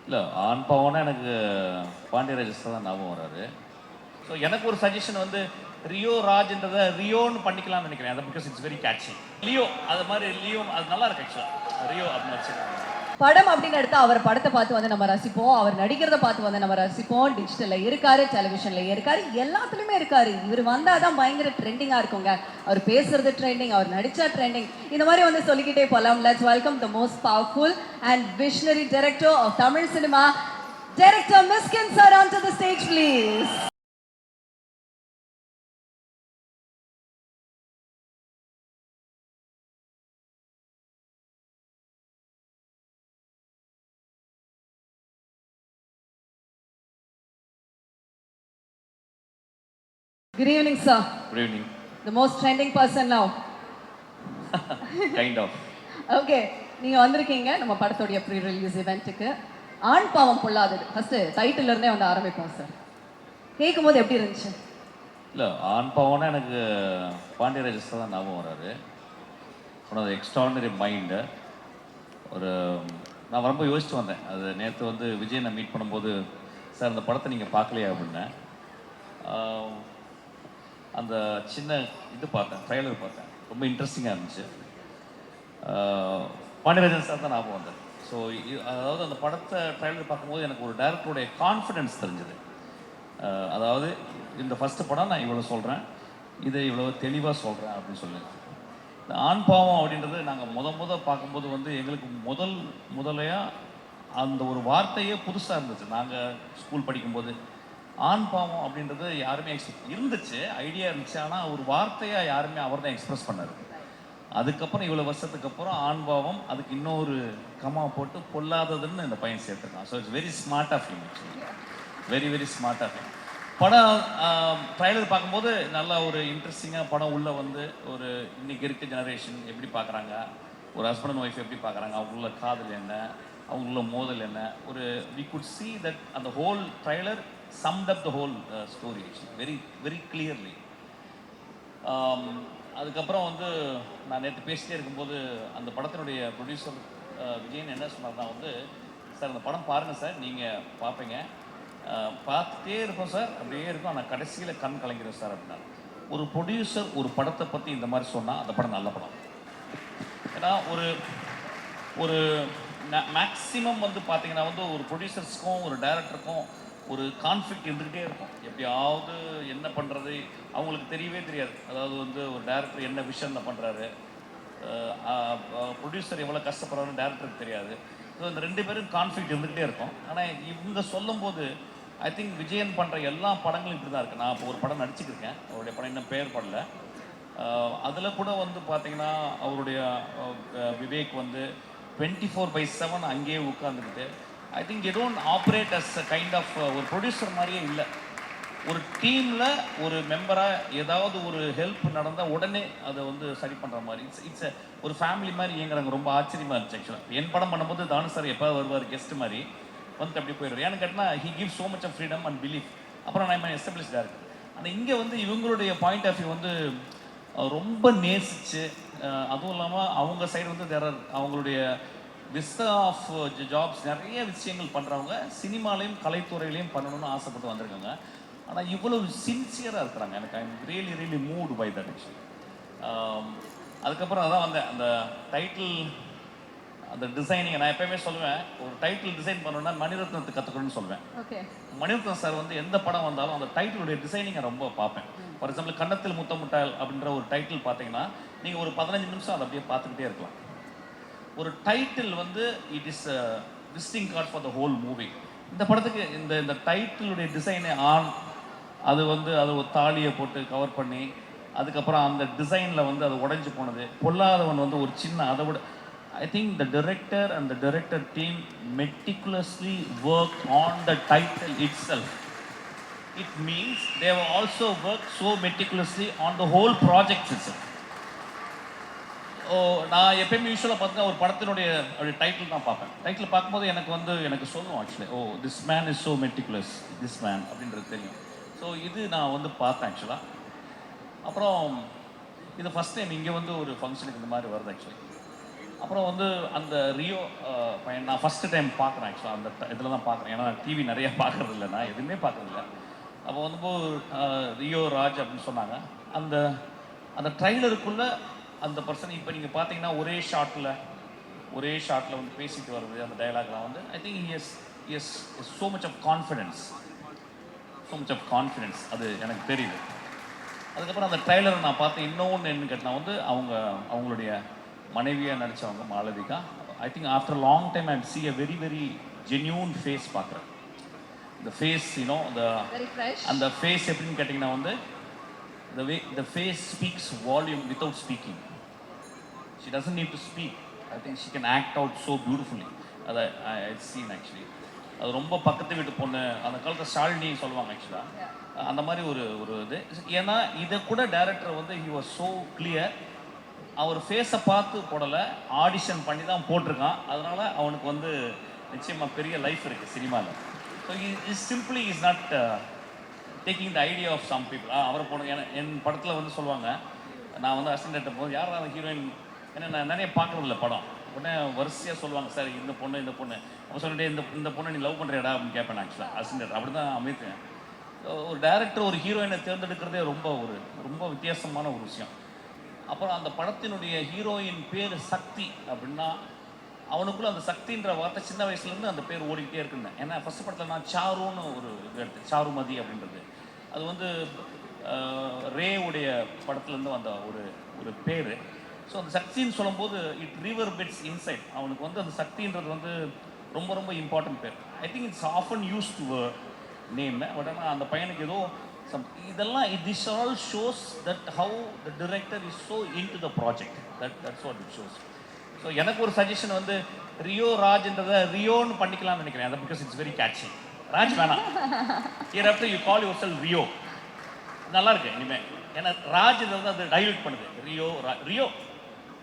இல்லை ஆண் பாவம்னா எனக்கு பாண்டியராஜஸ் தான் ஞாபகம் வராரு. ஸோ எனக்கு ஒரு சஜஷன் வந்து ரியோ ராஜ்ன்றதை ரியோன்னு பண்ணிக்கலாம்னு நினைக்கிறேன். அது because it's very catchy. Leo அது மாதிரி லியோ அது நல்லா இருக்கு ஆக்சுவலாக. ரியோ அப்படின்னு வச்சுருக்காங்க. படம் அப்படின்னு எடுத்தா அவர் படத்தை பார்த்து வந்து நம்ம ரசிப்போம், அவர் நடிக்கிறத பார்த்து வந்து நம்ம ரசிப்போம். டிஜிட்டல்ல இருக்காரு, டெலிவிஷன்ல இருக்காரு, எல்லாத்துலயுமே இருக்காரு. இவர் வந்தாதான் பயங்கர ட்ரெண்டிங்கா இருக்குங்க. அவர் பேசுறது ட்ரெண்டிங், அவர் நடிச்சா ட்ரெண்டிங். இந்த மாதிரி வந்து சொல்லிக்கிட்டே போலாம். Let's welcome the most powerful and visionary director of Tamil cinema, director Mysskin sir, onto the stage please. Good evening, sir. Good evening. The most trending person now. Kind of. Okay, நீங்கள் வந்திருக்கீங்க நம்ம படத்துடைய ப்ரீ ரிலீஸ் இவெண்ட்டுக்கு. ஆண் பாவம் பொல்லாதது first title இருந்தே வந்து ஆரம்பிப்போம் சார். கேட்கும் போது எப்படி இருந்துச்சு? இல்லை ஆண் பாவம்னா எனக்கு பாண்டியராஜஸ் தான் ஞாபகம் வராரு. உனது எக்ஸ்ட்ராடினரி மைண்டு. ஒரு நான் ரொம்ப யோசிச்சு வந்தேன். அது நேற்று வந்து விஜயனை மீட் பண்ணும்போது, சார் அந்த படத்தை நீங்கள் பார்க்கலையா அப்படின்னேன். அந்த சின்ன இது பார்த்தேன், ட்ரைலர் பார்த்தேன், ரொம்ப இன்ட்ரெஸ்டிங்காக இருந்துச்சு. பாண்டியராஜன் சார் தான் ஞாபகம் வந்தேன். ஸோ அதாவது அந்த படத்தை ட்ரைலர் பார்க்கும்போது எனக்கு ஒரு டைரக்டருடைய கான்ஃபிடென்ஸ் தெரிஞ்சுது. அதாவது இந்த ஃபஸ்ட்டு படம் நான் இவ்வளோ சொல்கிறேன், இதை இவ்வளோ தெளிவாக சொல்கிறேன் அப்படின்னு சொல்லி. இந்த ஆண் பாவம் அப்படின்றது நாங்கள் பார்க்கும்போது வந்து எங்களுக்கு முதலையாக அந்த ஒரு வார்த்தையே புதுசாக இருந்துச்சு. நாங்கள் ஸ்கூல் படிக்கும்போது ஆண் பாவம் அப்படின்றது யாருமே இருந்துச்சு, ஐடியா இருந்துச்சு. ஆனால் ஒரு வார்த்தையாக யாருமே அவர் தான் எக்ஸ்பிரஸ் பண்ணார். அதுக்கப்புறம் இவ்வளோ வருஷத்துக்கு அப்புறம் ஆண் பாவம், அதுக்கு இன்னொரு கமா போட்டு பொல்லாததுன்னு இந்த பையன் சேர்த்துருக்கான். So it's very smart of him, very very smart of him. படம் ட்ரைலர் பார்க்கும்போது நல்லா ஒரு இன்ட்ரெஸ்டிங்காக படம் உள்ளே வந்து ஒரு இன்னைக்கு இருக்க ஜெனரேஷன் எப்படி பார்க்குறாங்க, ஒரு ஹஸ்பண்ட் அண்ட் ஒய்ஃப் எப்படி பார்க்குறாங்க, அவங்களுள்ள காதல் என்ன, அவங்களுள்ள மோதல் என்ன, ஒரு வி குட் சி தட் அந்த whole trailer summed up the whole story actually very very clearly. அதுக்கப்புறம் வந்து நான் நேற்று பேசிட்டே இருக்கும்போது அந்த படத்தினுடைய ப்ரொடியூசர் விஜயன் என்ன சொன்னார்னா வந்து, சார் அந்த படம் பாருங்கள் சார், நீங்கள் பார்ப்பீங்க, பார்த்துட்டே இருப்போம் சார், அப்படியே இருக்கும், ஆனால் கடைசியில் கண் கலங்கிறோம் சார் அப்படின்னா. ஒரு ப்ரொடியூசர் ஒரு படத்தை பற்றி இந்த மாதிரி சொன்னால் அந்த படம் நல்ல படம். ஏன்னா ஒரு ஒரு மேக்ஸிமம் வந்து பார்த்தீங்கன்னா வந்து ஒரு ப்ரொடியூசர்ஸ்க்கும் ஒரு டைரக்டருக்கும் ஒரு கான்ஃப்ளிக்ட் இருந்துக்கிட்டே இருக்கும். எப்படியாவது என்ன பண்ணுறது அவங்களுக்கு தெரியவே தெரியாது. அதாவது வந்து ஒரு டைரக்டர் என்ன விஷனில் பண்ணுறாரு, ப்ரொடியூசர் எவ்வளோ கஷ்டப்படுறாருன்னு டேரக்டருக்கு தெரியாது. ஸோ இந்த ரெண்டு பேரும் கான்ஃப்ளிக்ட் இருந்துக்கிட்டே இருக்கும். ஆனால் இவங்க சொல்லும்போது ஐ திங்க் விஜயன் பண்ணுற எல்லா படங்களும் இப்படி தான் இருக்குது. நான் இப்போ ஒரு படம் நடிச்சுக்கிருக்கேன், அவருடைய படம் இன்னும் பேர் படல. அதில் கூட வந்து பார்த்திங்கன்னா அவருடைய விவேக் வந்து 24/7 அங்கேயே உட்காந்துக்கிட்டு, I think they don't operate as a kind of ஒரு ப்ரொடியூசர் மாதிரியே இல்லை. ஒரு டீமில் ஒரு மெம்பராக ஏதாவது ஒரு ஹெல்ப் நடந்தால் உடனே அதை வந்து சரி பண்ணுற மாதிரி இட்ஸ் ஒரு ஃபேமிலி மாதிரி இயங்குறாங்க. ரொம்ப ஆச்சரியமாக இருந்துச்சு ஆக்சுவலாக. என் படம் பண்ணும்போது தானு சார் எப்போது வருவார் கெஸ்ட் மாதிரி வந்துட்டு அப்படி போயிடுவார். ஏன்னு கேட்டால் he give so much of freedom and belief. அப்புறம் நான் எஸ்டாப்ளிஷ் டேரக்டர். ஆனால் இங்கே வந்து இவங்களுடைய பாயிண்ட் ஆஃப் வியூ வந்து ரொம்ப நேசிச்சு, அதுவும் இல்லாமல் அவங்க சைடு வந்து அவங்களுடைய விஸ்தா ஆஃப் ஜாப்ஸ் நிறைய விஷயங்கள் பண்ணுறவங்க சினிமாலையும் கலைத்துறையிலையும் பண்ணணும்னு ஆசைப்பட்டு வந்திருக்காங்க. ஆனால் இவ்வளவு சின்சியராக இருக்கிறாங்க. எனக்கு I'm really really moved by that actually. அதுக்கப்புறம் அதான் வந்தேன் அந்த டைட்டில், அந்த டிசைனிங். நான் எப்பயுமே சொல்லுவேன், ஒரு டைட்டில் டிசைன் பண்ணணும்னா மணிரத்னத்துக்கு கற்றுக்கணும்னு சொல்லுவேன். மணிரத்னம் சார் வந்து எந்த படம் வந்தாலும் அந்த டைட்டிலுடைய டிசைனிங்கை ரொம்ப பார்ப்பேன். ஃபார் எக்ஸாம்பிள் கன்னத்தில் முத்தமுட்டால் அப்படின்ற ஒரு டைட்டில் பார்த்தீங்கன்னா நீங்கள் ஒரு 15 நிமிஷம் அதை அப்படியே பார்த்துக்கிட்டே இருக்கலாம். ஒரு டைட்டில் வந்து it is visiting card for the whole movie. இந்த படத்துக்கு இந்த டைட்டிலுடைய டிசைனை அது வந்து அது ஒரு தாலியை போட்டு கவர் பண்ணி, அதுக்கப்புறம் அந்த டிசைனில் வந்து அது உடைஞ்சு போனது. பொல்லாதவன் வந்து ஒரு சின்ன அதை விட I think the director and the director team meticulously work on the title itself. It means they have also work so meticulously on the whole project itself. நான் எப்பயுமே யூஸ்வலாக பார்த்தீங்கன்னா ஒரு படத்தினுடைய டைட்டில் தான் பார்ப்பேன். டைட்டில் பார்க்கும்போது எனக்கு சொல்லுவோம் actually, oh this man is so meticulous, this man அப்படின்றது தெரியும். ஸோ இது நான் வந்து பார்த்தேன் ஆக்சுவலாக. அப்புறம் இது ஃபஸ்ட் டைம் இங்கே வந்து ஒரு ஃபங்க்ஷனுக்கு இந்த மாதிரி வருது ஆக்சுவலி. அப்புறம் வந்து அந்த ரியோ பையன் நான் ஃபஸ்ட்டு டைம் பார்க்குறேன் ஆக்சுவலாக அந்த இதில் தான் பார்க்குறேன். ஏன்னா டிவி நிறைய பார்க்குறது இல்லை, நான் எதுவுமே பார்க்குறதில்ல. அப்போ வந்து ரியோ ராஜ் அப்படின்னு சொன்னாங்க. அந்த அந்த ட்ரைலருக்குள்ளே அந்த பர்சன் இப்போ நீங்கள் பார்த்தீங்கன்னா ஒரே ஷாட்டில் வந்து பேசிட்டு வருது அந்த டயலாக்லாம் வந்து I think is so much of confidence அது எனக்கு தெரியுது. அதுக்கப்புறம் அந்த ட்ரைலரை நான் பார்த்தேன். இன்னொன்று என்ன கேட்டால் வந்து அவங்களுடைய மனைவியாக நடித்தவங்க Malavika. I think after long time I see a very very genuine face பார்க்குறேன். இந்த ஃபேஸ் அந்த ஃபேஸ் எப்படின்னு கேட்டிங்கன்னா வந்து the face speaks volume without speaking. She doesn't need to speak. I think she can act out so beautifully. அதை I've seen actually. அது ரொம்ப பக்கத்து வீட்டு பொண்ணு அந்த காலத்தில் ஷாலினி சொல்லுவாங்க ஆக்சுவலாக. அந்த மாதிரி ஒரு இது. ஏன்னா இதை கூட டைரக்டர் வந்து he was so clear. அவர் ஃபேஸை பார்த்து போடலை, ஆடிஷன் பண்ணி தான் போட்டிருக்கான். அதனால் அவனுக்கு வந்து நிச்சயமாக பெரிய லைஃப் இருக்குது சினிமாவில். So simply is not taking the idea of some people. அவரை போன என் படத்தில் வந்து சொல்லுவாங்க, நான் வந்து அசிஸ்டன்ட் போது யார் அந்த ஹீரோயின், ஏன்னா நான் நிறைய பார்க்குறதில்ல படம். உடனே வரிசையாக சொல்லுவாங்க, சார் இந்த பொண்ணு அப்போ சொல்லிட்டு இந்த பொண்ணை நீ லவ் பண்ணுறியாடா அப்படின்னு கேட்பேன் ஆக்சுவலாக அசிஸ்டன்ட். அப்படி தான் அமைத்தேன். ஒரு டைரக்டர் ஒரு ஹீரோயினை தேர்ந்தெடுக்கிறதே ரொம்ப வித்தியாசமான ஒரு விஷயம். அப்புறம் அந்த படத்தினுடைய ஹீரோயின் பேர் சக்தி அப்படின்னா அவனுக்குள்ள அந்த சக்தின்ற வார்த்தை சின்ன வயசுலேருந்து அந்த பேர் ஓடிக்கிட்டே இருக்குன்னு. ஏன்னா ஃபஸ்ட் படத்தில் நான் சாருன்னு ஒரு இது எடுத்தேன், சாருமதி அப்படின்றது. அது வந்து ரேவுடைய படத்துலேருந்து வந்த ஒரு பேர். ஸோ அந்த சக்தின்னு சொல்லும்போது இட் ரிவர்பெட்ஸ் இன்சைட். அவனுக்கு வந்து அந்த சக்தின்றது வந்து ரொம்ப இம்பார்ட்டன்ட் பேர். I think it's often use to name. But ஆனால் அந்த பையனுக்கு ஏதோ இதெல்லாம் this all shows that how the director is so into the project. That's what it shows. So எனக்கு ஒரு சஜஷன் வந்து ரியோ ராஜ்ன்றதை ரியோன்னு பண்ணிக்கலாம்னு நினைக்கிறேன். அது because it's very catchy. Raj வேணாம், here after you call yourself Rio. நல்லா இருக்கு இனிமேல். ஏன்னா ராஜ்ன்றது அது டைல்யூட் பண்ணுது. Rio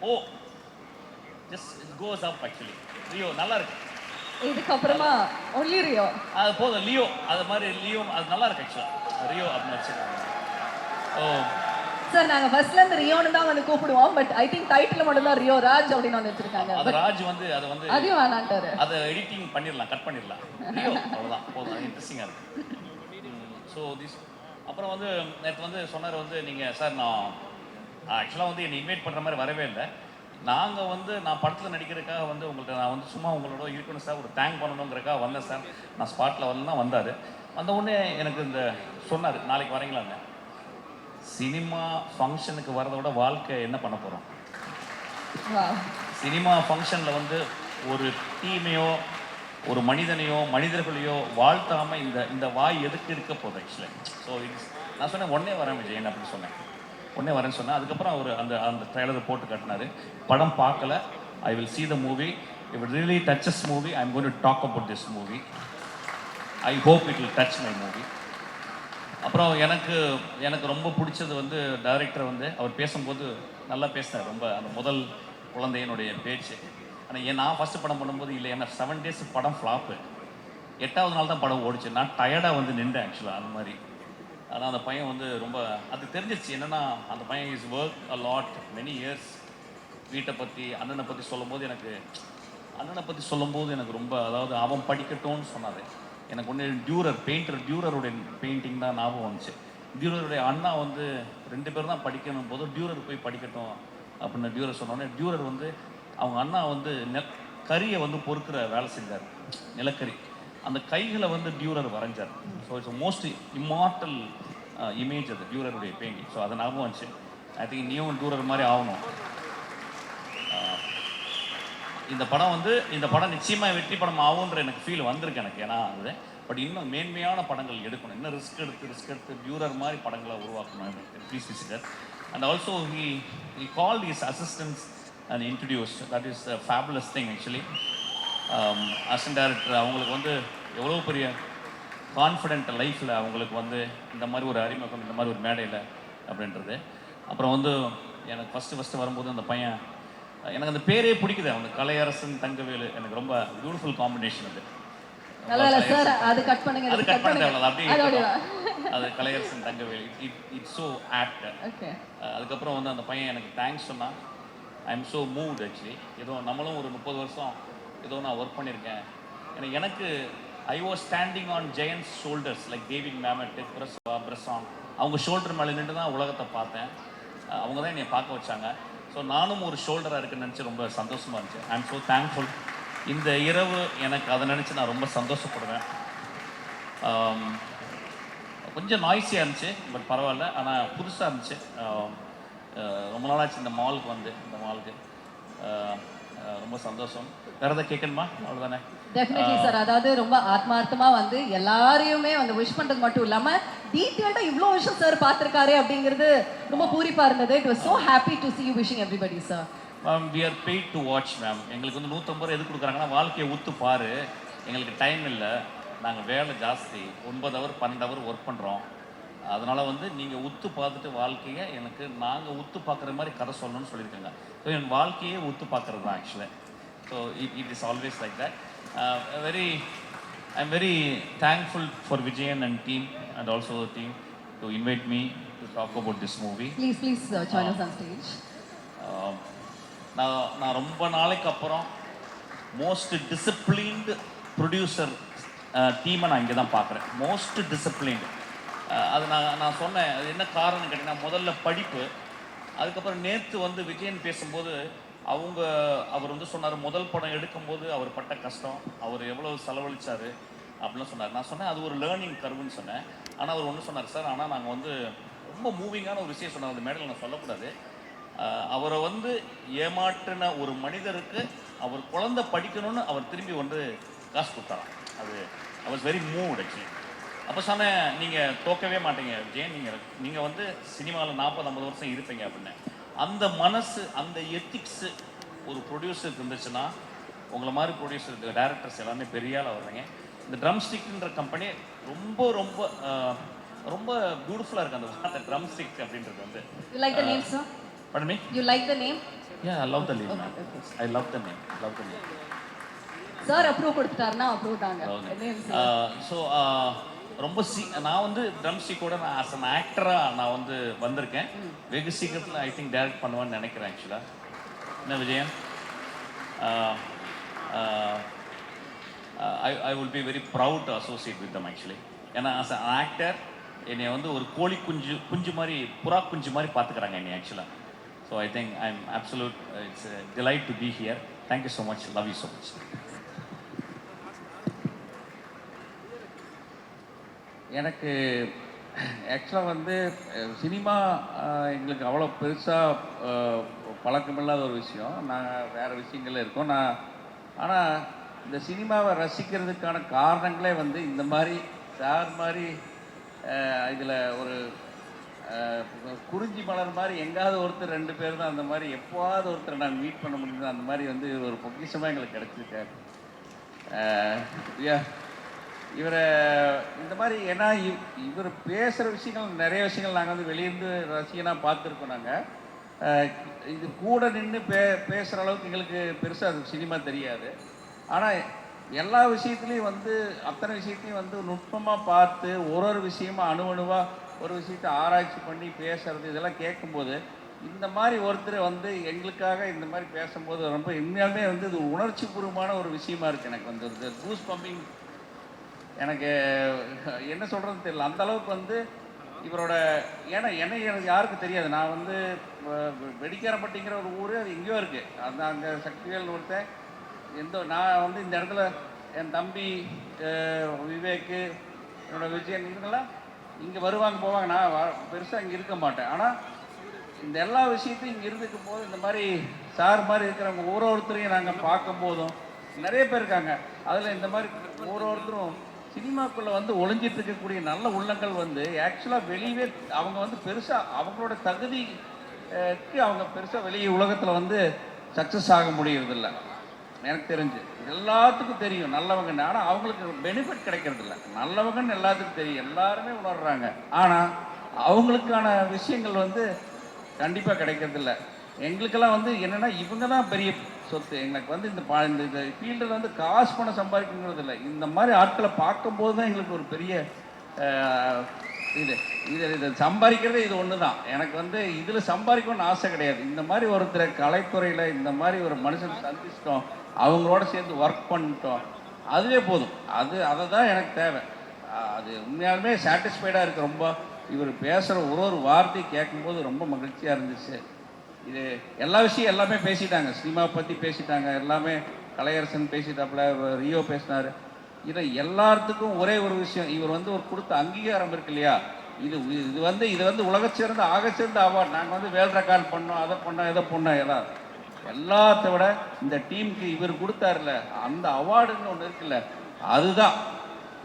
oh just it goes up actually. Rio நல்லா இருக்கு. இதுக்கப்புறமா ஒன்லி ரியோ அது போதும். லியோ அது மாதிரி லியோ அது நல்லா இருக்கு ஆக்சுவலாக. ரியோ அப்படின்னு வச்சுருக்காங்க. ஓ சார், நாங்க ஃபர்ஸ்ட்ல இருந்து ரியோன்னு தான் வந்து கூப்பிடுவோம். பட் ஐ திங்க் டைட்டில் மட்டும் தான் ரியோ ராஜ் அப்படின்னு வந்து வச்சிருக்காங்க. அது ராஜ் வந்து அதையும் வேணான்ட்டாரு. அதை எடிட்டிங் பண்ணிடலாம், கட் பண்ணிடலாம். ரியோ அவ்வளோதான் போதும். அது இன்ட்ரெஸ்டிங்காக இருக்கு. ஸோ அப்புறம் வந்து நேற்று வந்து சொன்னார் வந்து நீங்கள் சார் நான் ஆக்சுவலாக வந்து என்னை இன்வைட் பண்ணுற மாதிரி வரவே இல்லை. நாங்கள் வந்து நான் படத்தில் நடிக்கிறதுக்காக வந்து உங்கள்கிட்ட நான் வந்து சும்மா உங்களோட இருக்கணும் சார், ஒரு தேங்க் பண்ணணுங்கிறக்காக வந்தேன் சார். நான் ஸ்பாட்டில் வரலாம் வந்தார். வந்த உடனே எனக்கு இந்த சொன்னார், நாளைக்கு வரீங்களாங்க. சினிமா ஃபங்க்ஷனுக்கு வரதை விட வாழ்க்கை என்ன பண்ண போகிறோம்? சினிமா ஃபங்க்ஷனில் வந்து ஒரு டீமையோ ஒரு மனிதர்களையோ வாழ்த்தாமல் இந்த வாய் எதுக்கு இருக்க போகுது ஆக்சுவலாக. ஸோ நான் சொன்னேன் உடனே வரேன் விஜயன் அப்படின்னு சொன்னேன். உடனே வரேன்னு சொன்னேன். அதுக்கப்புறம் அவர் அந்த ட்ரைலரை போட்டு காட்டினார். படம் பார்க்கல, I will see the movie. If it really touches movie, I'm going to talk about this movie. I hope it will touch my movie. அப்புறம் எனக்கு ரொம்ப பிடிச்சது வந்து டைரக்டர் வந்து அவர் பேசும்போது நல்லா பேசினார். ரொம்ப அந்த முதல் குழந்தையினுடைய பேச்சு. ஆனால் நான் ஃபஸ்ட்டு படம் பண்ணும்போது இல்லை, ஏன்னா 7 days படம் ஃப்ளாப்பு. 8வது நாள் தான் படம் ஓடிச்சு. நான் டயர்டாக வந்து நின்றேன் ஆக்சுவலாக அந்த மாதிரி. ஆனால் அந்த பையன் வந்து ரொம்ப அது தெரிஞ்சிருச்சு. என்னென்னா அந்த பையன் is work a lot many years. வீட்டை பற்றி அண்ணனை பற்றி சொல்லும்போது எனக்கு ரொம்ப, அதாவது அவன் படிக்கட்டும்னு சொன்னார். எனக்கு ஒன்று டியூரருடைய பெயிண்டிங் தான் ஞாபகம் வந்துச்சு. டியூரருடைய அண்ணா வந்து 2 பேர் தான் படிக்கணும் போது டியூரர் போய் படிக்கட்டும் அப்படின்னு டியூரர் சொன்னோடனே டியூரர் வந்து அவங்க அண்ணா வந்து கறியை வந்து பொறுக்கிற வேலை செஞ்சார், நிலக்கரி. அந்த கைகளை வந்து டியூரர் வரைஞ்சார். So it's most immortal image அது டியூரருடைய பெயிண்டிங். ஸோ அதை ஞாபகம் வந்துச்சு. ஐ திங்க் நீயும் டியூரர் மாதிரி ஆகணும். இந்த படம் நிச்சயமாக வெற்றி படம் ஆகுன்ற எனக்கு ஃபீல் வந்திருக்கு எனக்கு. ஏன்னா அது பட் இன்னும் மேன்மையான படங்கள் எடுக்கணும், இன்னும் ரிஸ்க் எடுத்து டியூரர் மாதிரி படங்களை உருவாக்கணும். Please visitor. And also he called his assistants and introduced. That is a fabulous thing actually. Assistant director அவங்களுக்கு வந்து எவ்வளோ பெரிய கான்ஃபிடென்ட் லைஃப்பில் அவங்களுக்கு வந்து இந்த மாதிரி ஒரு அறிமுகம், இந்த மாதிரி ஒரு மேடையில் அப்படின்றது. அப்புறம் வந்து எனக்கு ஃபஸ்ட்டு வரும்போது அந்த பையன், எனக்கு அந்த பேரே பிடிக்குது, அவங்க கலையரசன் தங்கவேலு. எனக்கு ரொம்ப பியூட்டிஃபுல் காம்பினேஷன் அது. அது கட் பண்ணுங்க, அப்படியே அது Kalaiyarasan Thangavelu. It's so apt. அதுக்கப்புறம் வந்து அந்த பையன் எனக்கு தேங்க்ஸ் சொன்னான். I am so moved actually. ஏதோ நம்மளும் ஒரு 30 வருஷம் ஏதோ நான் ஒர்க் பண்ணியிருக்கேன். எனக்கு I was standing on giants shoulders like David Mamet, பிரசான். அவங்க ஷோல்டர் மேலே நின்று தான் உலகத்தை பார்த்தேன். அவங்க தான் என்னை பார்க்க வச்சாங்க. ஸோ நானும் ஒரு ஷோல்டராக இருக்குன்னு நினச்சி ரொம்ப சந்தோஷமாக இருந்துச்சு. ஐ எம் ஸோ தேங்க்ஃபுல். இந்த இரவு எனக்கு அதை நினச்சி நான் ரொம்ப சந்தோஷப்படுவேன். கொஞ்சம் நாய்ஸியாக இருந்துச்சு, பட் பரவாயில்ல. ஆனால் புதுசாக இருந்துச்சு. ரொம்ப நாளாச்சு இந்த மாலுக்கு ரொம்ப சந்தோஷம். வேற ஏதாவது கேட்கணுமா? அவ்வளோதானே. Definitely sir. அதாவது ரொம்ப ஆத்மார்த்தமா வந்து எல்லாரையுமே வந்து விஷ் பண்றது மட்டும் இல்லாம டீட்டெயில்டா இவ்வளோ விஷயம் சார் பார்த்துருக்காரு அப்படிங்கிறது ரொம்ப பூரிப்பா இருந்தது. It was so happy to see you wishing everybody sir. Ma'am, we are paid to watch ma'am. எங்களுக்கு வந்து 150 ரூபா எது கொடுக்குறாங்கன்னா, வாழ்க்கையை ஊத்து பாரு, எங்களுக்கு டைம் இல்லை, நாங்கள் வேலை ஜாஸ்தி, 9 ஹவர் 12 ஹவர் ஒர்க் பண்ணுறோம், அதனால் வந்து நீங்கள் உத்து பார்த்துட்டு வாழ்க்கையை எனக்கு நாங்கள் உத்து பார்க்குற மாதிரி கதை சொல்லணும்னு சொல்லியிருக்காங்க. ஸோ என் வாழ்க்கையே உத்து பார்க்குறது தான் ஆக்சுவலாக. So it is always like that. I'm very thankful for Vijayan and team and also the team to invite me to talk about this movie. Please join us on stage. நான் ரொம்ப நாளைக்கு அப்புறம் most disciplined producer டீமை நான் இங்கே தான் பார்க்குறேன். Most disciplined. அது நான் சொன்னேன். அது என்ன காரணம் கேட்டிங்கன்னா, முதல்ல படிப்பு, அதுக்கப்புறம் நேற்று வந்து விஜயன் பேசும்போது அவர் வந்து சொன்னார், முதல் படம் எடுக்கும்போது அவர் பட்ட கஷ்டம், அவர் எவ்வளோ செலவழித்தார் அப்படிலாம் சொன்னார். நான் சொன்னேன் அது ஒரு லேர்னிங் கர்வுன்னு சொன்னேன். ஆனால் அவர் ஒன்று சொன்னார், சார் ஆனால் நாங்கள் வந்து ரொம்ப மூவிங்கான ஒரு விஷயம் சொன்னார், அந்த மேடையில் நான் சொல்லக்கூடாது. அவரை வந்து ஏமாற்றின ஒரு மனிதருக்கு அவர் குழந்தை படிக்கணும்னு அவர் திரும்பி வந்து காசு கொடுத்தாராம். அது I was very moved actually. அப்போ சொன்னேன், நீங்கள் தோக்கவே மாட்டீங்க விஜயன், நீங்கள் வந்து சினிமாவில் 40-50 வருஷம் இருப்பீங்க அப்படின்னு. அந்த மனசு, அந்த எத்திக்ஸு ஒரு ப்ரொடியூசருக்கு இருந்துச்சுன்னா, உங்களை மாதிரி ப்ரொடியூசர், டேரக்டர்ஸ் எல்லாமே பெரிய ஆளாக வர்றீங்க. இந்த ட்ரம் ஸ்டிக்ன்ற கம்பெனி ரொம்ப ரொம்ப ரொம்ப பியூட்டிஃபுல்லாக இருக்குது. அந்த ட்ரம் ஸ்டிக் அப்படின்றது வந்து. You like the name, sir? Pardon me? You like the name? Yeah, I love the name. I love the name. Sir approve கொடுத்துட்டாருன்னா அப்ரூவ் தாங்க. ஸோ ரொம்ப நான் வந்து ட்ரம் ஸ்டிக்கோட நான் ஆஸ் அன் ஆக்டராக நான் வந்து வந்திருக்கேன். வெகு சீக்கிரத்தில் ஐ திங்க் டைரக்ட் பண்ணுவேன்னு நினைக்கிறேன் ஆக்சுவலாக. என்ன Vijayan? I will be very proud to associate with them actually. ஏன்னா ஆஸ் அன் ஆக்டர் என்னை வந்து ஒரு கோழி குஞ்சு மாதிரி, புறா குஞ்சு மாதிரி பார்த்துக்கிறாங்க என்னை ஆக்சுவலாக. So I think I am absolute, it's delight to be here. Thank you so much. Love you so much. எனக்கு ஆக்சுவலாக வந்து சினிமா எங்களுக்கு அவ்வளோ பெருசாக பழக்கமில்லாத ஒரு விஷயம். நாங்கள் வேறு விஷயங்கள்ல இருக்கோம். ஆனால் இந்த சினிமாவை ரசிக்கிறதுக்கான காரணங்களே வந்து இந்த மாதிரி சார் மாதிரி இதில் ஒரு குறிஞ்சி மலர் மாதிரி எங்காவது ஒருத்தர் 2 பேர் தான் அந்த மாதிரி எப்போவாவது ஒருத்தரை நாங்கள் மீட் பண்ண முடியுது. அந்த மாதிரி வந்து ஒரு பொக்கிஷமாக எங்களுக்கு கிடச்சிருக்காரு. இவரை இந்த மாதிரி, ஏன்னா இவர் பேசுகிற விஷயங்கள், நிறைய விஷயங்கள் நாங்கள் வந்து வெளியிருந்து ரசிகனாக பார்த்துருக்கோம். நாங்கள் இது கூட நின்று பேசுகிற அளவுக்கு எங்களுக்கு பெருசாக அது சினிமா தெரியாது. ஆனால் எல்லா விஷயத்துலையும் வந்து அத்தனை விஷயத்தையும் வந்து நுட்பமாக பார்த்து ஒரு விஷயமா அணுவாக ஒரு விஷயத்தை ஆராய்ச்சி பண்ணி பேசுறது, இதெல்லாம் கேட்கும்போது இந்த மாதிரி ஒருத்தர் வந்து எங்களுக்காக இந்த மாதிரி பேசும்போது ரொம்ப உண்மையாலுமே வந்து இது உணர்ச்சி பூர்வமான ஒரு விஷயமா இருக்குது. எனக்கு வந்து ஒரு கூஸ் பம்பிங், எனக்கு என்ன சொல்கிறதுன்னு தெரியல. அந்த அளவுக்கு வந்து இவரோட, ஏன்னா எனக்கு யாருக்கும் தெரியாது. நான் வந்து வெடிக்காரப்பட்டிங்கிற ஒரு ஊர், அது எங்கேயோ இருக்குது. அங்கே சக்திவேல் ஒருத்தன் நான் வந்து இந்த இடத்துல என் தம்பி விவேக்கு, என்னோட விஜயன், இவங்கெல்லாம் இங்கே வருவாங்க போவாங்க. நான் பெருசாக இங்கே இருக்க மாட்டேன். ஆனால் இந்த எல்லா விஷயத்தையும் இங்கே இருந்துக்கும் போது இந்த மாதிரி சார் மாதிரி இருக்கிறவங்க ஒருத்தரையும் நாங்கள் பார்க்கும் போதும் நிறைய பேர் இருக்காங்க. அதில் இந்த மாதிரி ஒருத்தரும் சினிமாக்குள்ளே வந்து ஒளிஞ்சிட்டு இருக்கக்கூடிய நல்ல உள்ளங்கள் வந்து ஆக்சுவலாக வெளியே அவங்க வந்து பெருசாக அவங்களோட தகுதிக்கு அவங்க பெருசாக வெளியே உலகத்தில் வந்து சக்ஸஸ் ஆக முடியறதில்ல. எனக்கு தெரிஞ்சு எல்லாத்துக்கும் தெரியும் நல்லவங்கன்னு, ஆனால் அவங்களுக்கு பெனிஃபிட் கிடைக்கிறதில்ல. நல்லவங்கன்னு எல்லாத்துக்கும் தெரியும், எல்லாருமே உணர்றாங்க. ஆனால் அவங்களுக்கான விஷயங்கள் வந்து கண்டிப்பாக கிடைக்கிறதில்ல. எங்களுக்கெல்லாம் வந்து என்னென்னா இவங்க தான் பெரிய சொத்து. எங்களுக்கு வந்து இந்த ஃபீல்டில் வந்து காசு பணம் சம்பாதிக்கணுங்கிறது இல்லை. இந்த மாதிரி ஆட்களை பார்க்கும்போது தான் எங்களுக்கு ஒரு பெரிய இது இது சம்பாதிக்கிறதே இது ஒன்று தான். எனக்கு வந்து இதில் சம்பாதிக்கணும்னு ஆசை கிடையாது. இந்த மாதிரி ஒருத்தரை கலைத்துறையில் இந்த மாதிரி ஒரு மனுஷனை சந்திச்சிட்டோம், அவங்களோட சேர்ந்து ஒர்க் பண்ணிட்டோம், அதுவே போதும். அதை தான் எனக்கு தேவை. அது உண்மையாலுமே சாட்டிஸ்ஃபைடாக இருக்குது. ரொம்ப இவர் பேசுகிற ஒரு வார்த்தை கேட்கும்போது ரொம்ப மகிழ்ச்சியாக இருந்துச்சு. இது எல்லா விஷயம் எல்லாமே பேசிட்டாங்க, சினிமாவை பற்றி பேசிட்டாங்க, எல்லாமே கலையரசன் பேசிட்டாப்புல, ரியோ பேசினார். இதை எல்லாத்துக்கும் ஒரே ஒரு விஷயம், இவர் வந்து ஒரு கொடுத்த அங்கீகாரம் இருக்கு இல்லையா, இது வந்து உலகச்சிறந்த ஆகச்சிறந்த அவார்டு. நாங்கள் வந்து வேல் ரெக்கார்ட் பண்ணோம், அதை பண்ணோம், இதை பண்ணோம், எல்லாத்த விட இந்த டீமுக்கு இவர் கொடுத்தாருல அந்த அவார்டுன்னு ஒன்று இருக்குல்ல, அதுதான்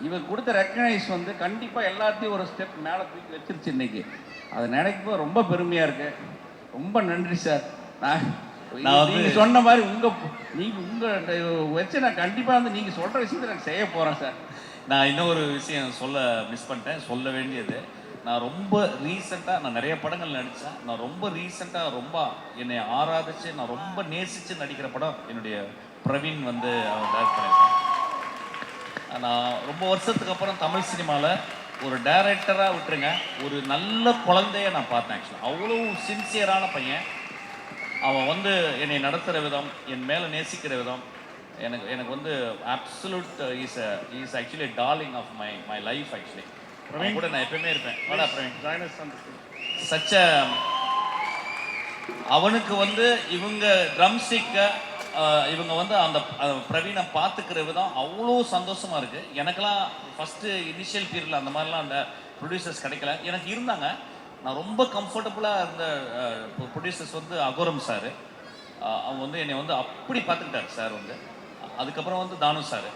இவர் கொடுத்த ரெக்கக்னைஸ் வந்து கண்டிப்பாக எல்லாத்தையும் ஒரு ஸ்டெப் மேலே தூக்கி வச்சிருச்சு இன்னைக்கு. அதை நினைக்கும்போது ரொம்ப பெருமையாக இருக்கு. ரொம்ப நன்றி சார். நீங்கள் சொன்ன மாதிரி உங்கள் வச்சு நான் கண்டிப்பாக வந்து நீங்கள் சொல்கிற விஷயத்தை நான் செய்ய போகிறேன் சார். நான் இன்னொரு விஷயம் சொல்ல மிஸ் பண்ணிட்டேன், சொல்ல வேண்டியது. நான் ரொம்ப ரீசெண்டாக நான் நிறைய படங்கள் நடித்தேன். நான் ரொம்ப ரீசெண்டாக ரொம்ப என்னை ஆராதிச்சு நான் ரொம்ப நேசித்து நடிக்கிற படம் என்னுடைய பிரவீன் வந்து அவர் டைரக்ட் பண்ணியிருக்கேன். நான் ரொம்ப வருஷத்துக்கு அப்புறம் தமிழ் சினிமாவில் ஒரு டைரக்டராக விட்டுருங்க, ஒரு நல்ல குழந்தைய நான் பார்த்தேன். ஆக்சுவலாக அவ்வளோ சின்சியரான பையன். அவன் வந்து என்னை நடத்துகிற விதம், என் மேலே நேசிக்கிற விதம் எனக்கு வந்து absolute is actually darling of my life. Actually அவன் கூட நான் எப்பயுமே இருப்பேன். வாடா பிரவீன். சச்ச அவனுக்கு வந்து இவங்க ட்ரம்ஸ்டிக்கை இவங்க வந்து அந்த பிரவீனை பார்த்துக்கிற விதம் அவ்வளோ சந்தோஷமாக இருக்குது. எனக்கெல்லாம் ஃபஸ்ட்டு இனிஷியல் பீரியடில் அந்த மாதிரிலாம் அந்த ப்ரொடியூசர்ஸ் கிடைக்கல. எனக்கு இருந்தாங்க, நான் ரொம்ப கம்ஃபர்டபுளாக இருந்த ப்ரொடியூசர்ஸ் வந்து அகோரம் சார். அவங்க வந்து என்னை வந்து அப்படி பார்த்துக்கிட்டாரு சார் வந்து. அதுக்கப்புறம் வந்து தானு சார்,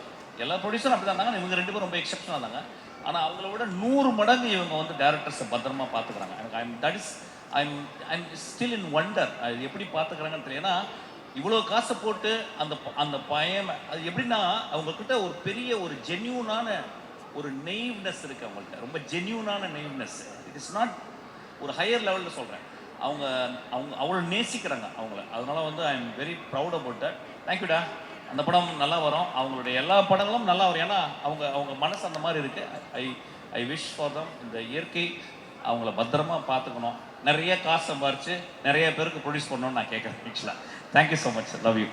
எல்லா ப்ரொடியூசரும் அப்படி தான் இருந்தாங்க. இவங்க 2 பேரும் ரொம்ப எக்ஸப்ஷனாக இருந்தாங்க. ஆனால் அவங்கள விட 100 மடங்கு இவங்க வந்து டேரக்டர்ஸை பத்திரமா பார்த்துக்கிறாங்க. எனக்கு ஐம் ஸ்டில் இன் ஒண்டர். அது எப்படி பார்த்துக்கிறாங்கன்னு தெரியல. ஏன்னா இவ்வளோ காசை போட்டு அந்த பையன் அது எப்படின்னா அவங்கக்கிட்ட ஒரு பெரிய ஒரு ஜென்யூனான ஒரு நெய்வ்னஸ் இருக்குது அவங்கள்ட்ட. ரொம்ப ஜென்யூனான நெய்வ்னஸ். இட் இஸ் நாட் ஒரு ஹையர் லெவலில் சொல்கிறேன். அவங்க அவ்வளோ நேசிக்கிறாங்க அவங்கள. அதனால வந்து I am very proud about that. தேங்க்யூடா. அந்த படம் நல்லா வரும், அவங்களுடைய எல்லா படங்களும் நல்லா வரும். ஏன்னா அவங்க மனசு அந்த மாதிரி இருக்குது. I wish for them. இந்த இயற்கை அவங்கள பத்திரமா பார்த்துக்கணும், நிறைய காசு சம்பாரிச்சு நிறைய பேருக்கு ப்ரொடியூஸ் பண்ணணும்னு நான் கேட்குறேன். ஆக்சுவலாக thank you so much. Love you.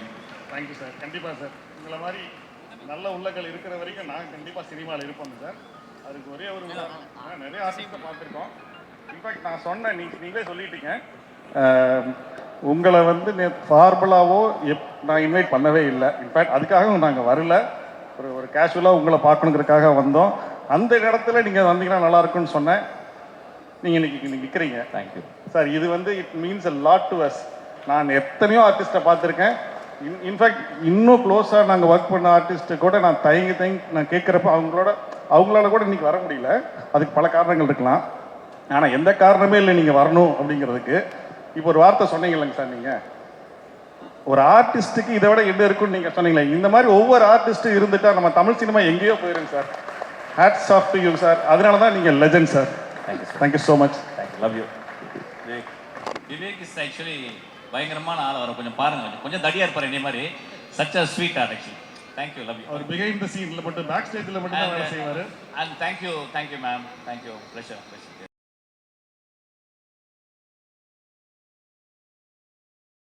Thank you sir. கண்டிப்பாக சார், உங்களை மாதிரி நல்ல உள்ளங்கள் இருக்கிற வரைக்கும் நான் கண்டிப்பாக சினிமாவில் இருப்போம் சார். அதுக்கு ஒரே ஒரு நிறைய ஆர்டிஸ்ட்டை பார்த்துருக்கோம். இன்ஃபேக்ட் நான் சொன்னேன், நீங்களே சொல்லிட்டீங்க. உங்களை வந்து ஃபார்முலாவோ நான் இன்வைட் பண்ணவே இல்லை. இன்ஃபேக்ட் அதுக்காகவும் நாங்கள் வரல, ஒரு கேஷுவலாக உங்களை பார்க்கணுங்கிறதுக்காக வந்தோம். அந்த இடத்துல நீங்கள் வந்தீங்கன்னா நல்லா இருக்குன்னு சொன்னேன். நீங்கள் இன்னைக்கு நிற்கிறீங்க. Thank you sir. இது வந்து it means a lot to us. நான் எத்தனையோ ஆர்டிஸ்ட்டை பார்த்துருக்கேன். இன்ஃபேக்ட் இன்னும் க்ளோஸாக நாங்கள் ஒர்க் பண்ண ஆர்டிஸ்ட்டு கூட நான் தயங்கி நான் கேட்குறப்ப அவங்களால கூட இன்னைக்கு வர முடியல. அதுக்கு பல காரணங்கள் இருக்கலாம். ஆனால் எந்த காரணமே இல்லை நீங்கள் வரணும் அப்படிங்கிறதுக்கு. இப்போ ஒரு வார்த்தை சொன்னீங்க இல்லைங்க சார், நீங்கள் ஒரு ஆர்டிஸ்ட்டுக்கு இதை விட என்ன இருக்குன்னு நீங்கள் சொன்னீங்களே, இந்த மாதிரி ஒவ்வொரு ஆர்டிஸ்ட்டும் இருந்துட்டா நம்ம தமிழ் சினிமா எங்கேயோ போயிருங்க sir. Hats off to you sir. அதனால தான் நீங்கள் legend sir. Thank you so much. Thank you. Love you. Vivek is actually பயங்கரமான ஆள். வர கொஞ்சம் பாருங்க, கொஞ்சம் தடியா இருப்பார் என்னை மாதிரி. Such a sweet art actually. Thank you. Love you. அவர் பிஹைண்ட் தி சீன்ல மட்டும், பேக் ஸ்டேஜ்ல மட்டும் தான் வேலை செய்வார். And thank you ma'am. Thank you. Pleasure.